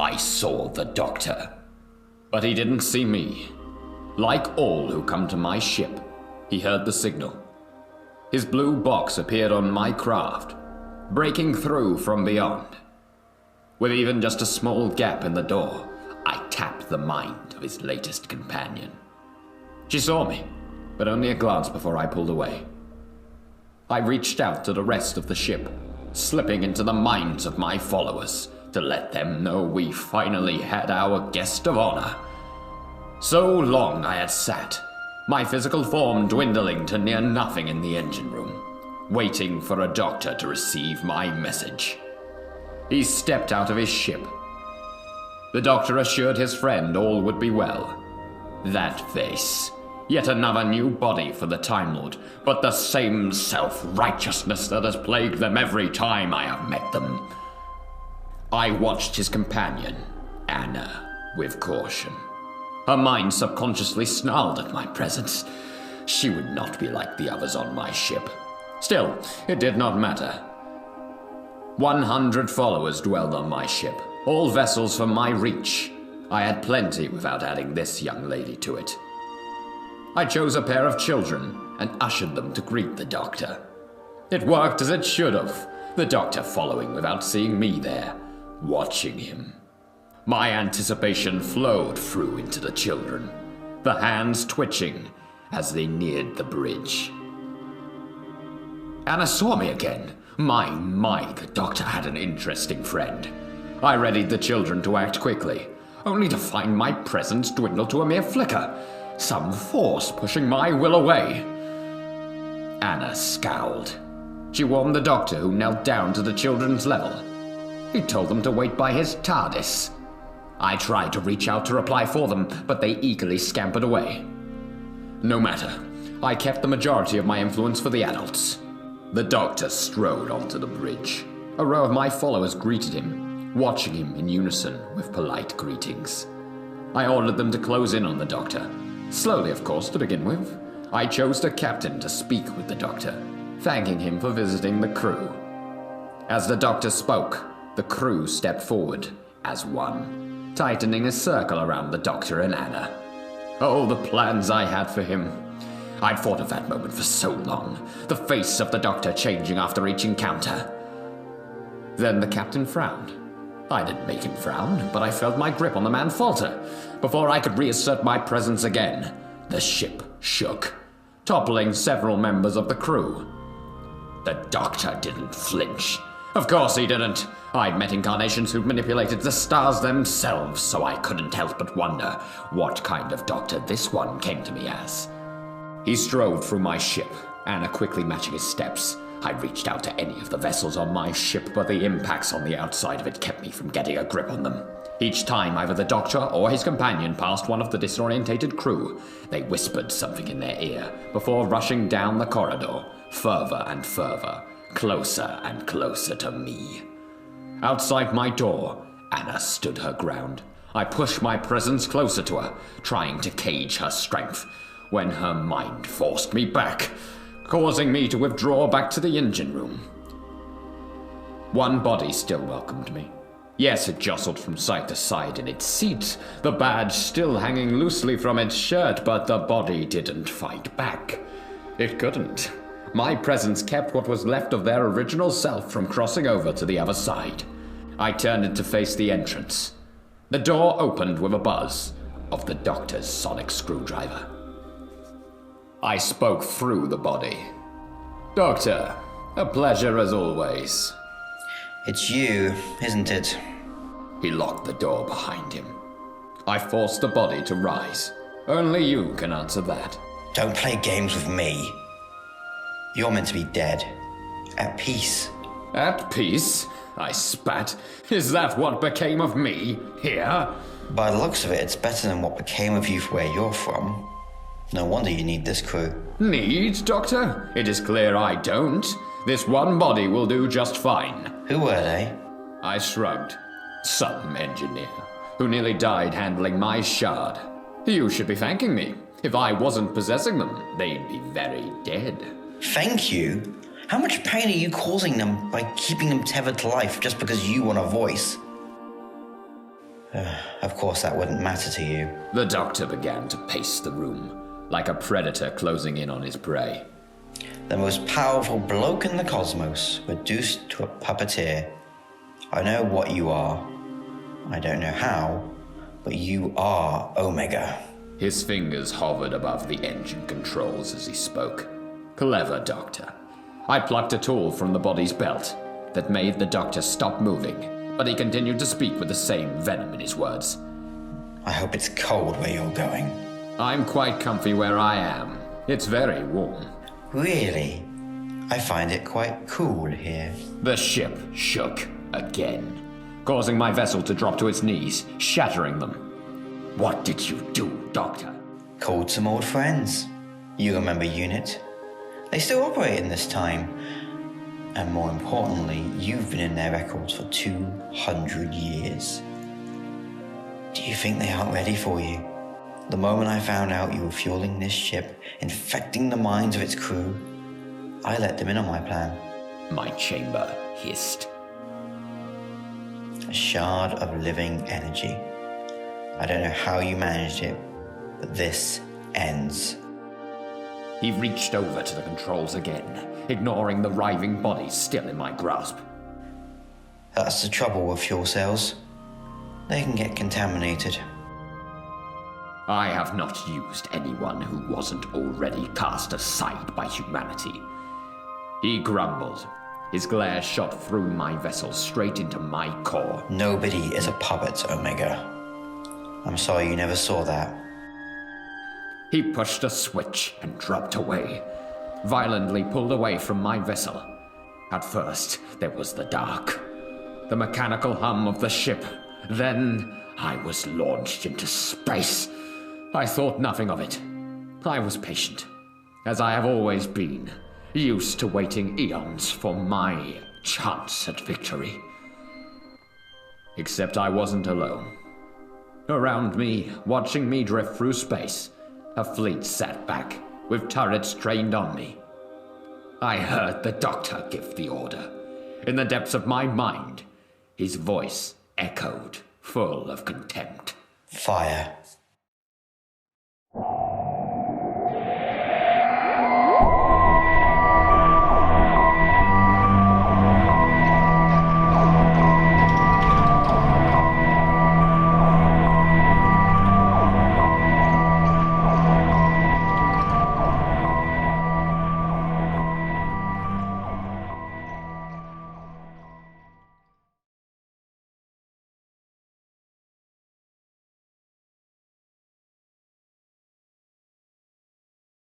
I saw the Doctor. But he didn't see me. Like all who come to my ship, he heard the signal. His blue box appeared on my craft, breaking through from beyond. With even just a small gap in the door, I tapped the mind of his latest companion. She saw me, but only a glance before I pulled away. I reached out to the rest of the ship, slipping into the minds of my followers to let them know we finally had our guest of honor. So long I had sat, my physical form dwindling to near nothing in the engine room, waiting for a doctor to receive my message. He stepped out of his ship. The doctor assured his friend all would be well. That face, yet another new body for the Time Lord, but the same self-righteousness that has plagued them every time I have met them. I watched his companion, Anna, with caution. Her mind subconsciously snarled at my presence. She would not be like the others on my ship. Still, it did not matter. 100 followers dwelled on my ship, all vessels for my reach. I had plenty without adding this young lady to it. I chose a pair of children and ushered them to greet the Doctor. It worked as it should have, the Doctor following without seeing me there, watching him. My anticipation flowed through into the children, the hands twitching as they neared the bridge. Anna saw me again. My, the Doctor had an interesting friend. I readied the children to act quickly, only to find my presence dwindle to a mere flicker, some force pushing my will away. Anna scowled. She warned the Doctor, who knelt down to the children's level. He told them to wait by his TARDIS. I tried to reach out to reply for them, but they eagerly scampered away. No matter. I kept the majority of my influence for the adults. The Doctor strode onto the bridge. A row of my followers greeted him, watching him in unison with polite greetings. I ordered them to close in on the Doctor. Slowly, of course, to begin with. I chose the captain to speak with the Doctor, thanking him for visiting the crew. As the Doctor spoke, the crew stepped forward as one, tightening a circle around the Doctor and Anna. Oh, the plans I had for him. I'd thought of that moment for so long, the face of the Doctor changing after each encounter. Then the captain frowned. I didn't make him frown, but I felt my grip on the man falter. Before I could reassert my presence again, the ship shook, toppling several members of the crew. The Doctor didn't flinch. Of course he didn't. I'd met incarnations who manipulated the stars themselves, so I couldn't help but wonder what kind of Doctor this one came to me as. He strode through my ship, Anna quickly matching his steps. I reached out to any of the vessels on my ship, but the impacts on the outside of it kept me from getting a grip on them. Each time either the Doctor or his companion passed one of the disorientated crew, they whispered something in their ear before rushing down the corridor, further and further, closer and closer to me. Outside my door, Anna stood her ground. I pushed my presence closer to her, trying to cage her strength, when her mind forced me back, causing me to withdraw back to the engine room. One body still welcomed me. Yes, it jostled from side to side in its seat, the badge still hanging loosely from its shirt, but the body didn't fight back. It couldn't. My presence kept what was left of their original self from crossing over to the other side. I turned it to face the entrance. The door opened with a buzz of the Doctor's sonic screwdriver. I spoke through the body. Doctor, a pleasure as always. It's you, isn't it? He locked the door behind him. I forced the body to rise. Only you can answer that. Don't play games with me. You're meant to be dead. At peace. At peace? I spat. Is that what became of me, here? By the looks of it, it's better than what became of you where you're from. No wonder you need this crew. Need, Doctor? It is clear I don't. This one body will do just fine. Who were they? I shrugged. Some engineer, who nearly died handling my shard. You should be thanking me. If I wasn't possessing them, they'd be very dead. Thank you? How much pain are you causing them by keeping them tethered to life just because you want a voice? Of course, that wouldn't matter to you. The doctor began to pace the room, like a predator closing in on his prey. The most powerful bloke in the cosmos, reduced to a puppeteer. I know what you are. I don't know how, but you are Omega. His fingers hovered above the engine controls as he spoke. Clever doctor. I plucked a tool from the body's belt that made the doctor stop moving, but he continued to speak with the same venom in his words. I hope it's cold where you're going. I'm quite comfy where I am. It's very warm. Really? I find it quite cool here. The ship shook again, causing my vessel to drop to its knees, shattering them. What did you do, Doctor? Called some old friends. You remember Unit? They still operate in this time. And more importantly, you've been in their records for 200 years. Do you think they aren't ready for you? The moment I found out you were fueling this ship, infecting the minds of its crew, I let them in on my plan. My chamber hissed. A shard of living energy. I don't know how you managed it, but this ends. He reached over to the controls again, ignoring the writhing body still in my grasp. That's the trouble with fuel cells. They can get contaminated. I have not used anyone who wasn't already cast aside by humanity. He grumbled. His glare shot through my vessel straight into my core. Nobody is a puppet, Omega. I'm sorry you never saw that. He pushed a switch and dropped away, violently pulled away from my vessel. At first, there was the dark, the mechanical hum of the ship. Then I was launched into space. I thought nothing of it. I was patient, as I have always been, used to waiting eons for my chance at victory. Except I wasn't alone. Around me, watching me drift through space, a fleet sat back, with turrets trained on me. I heard the doctor give the order. In the depths of my mind, his voice echoed, full of contempt. Fire.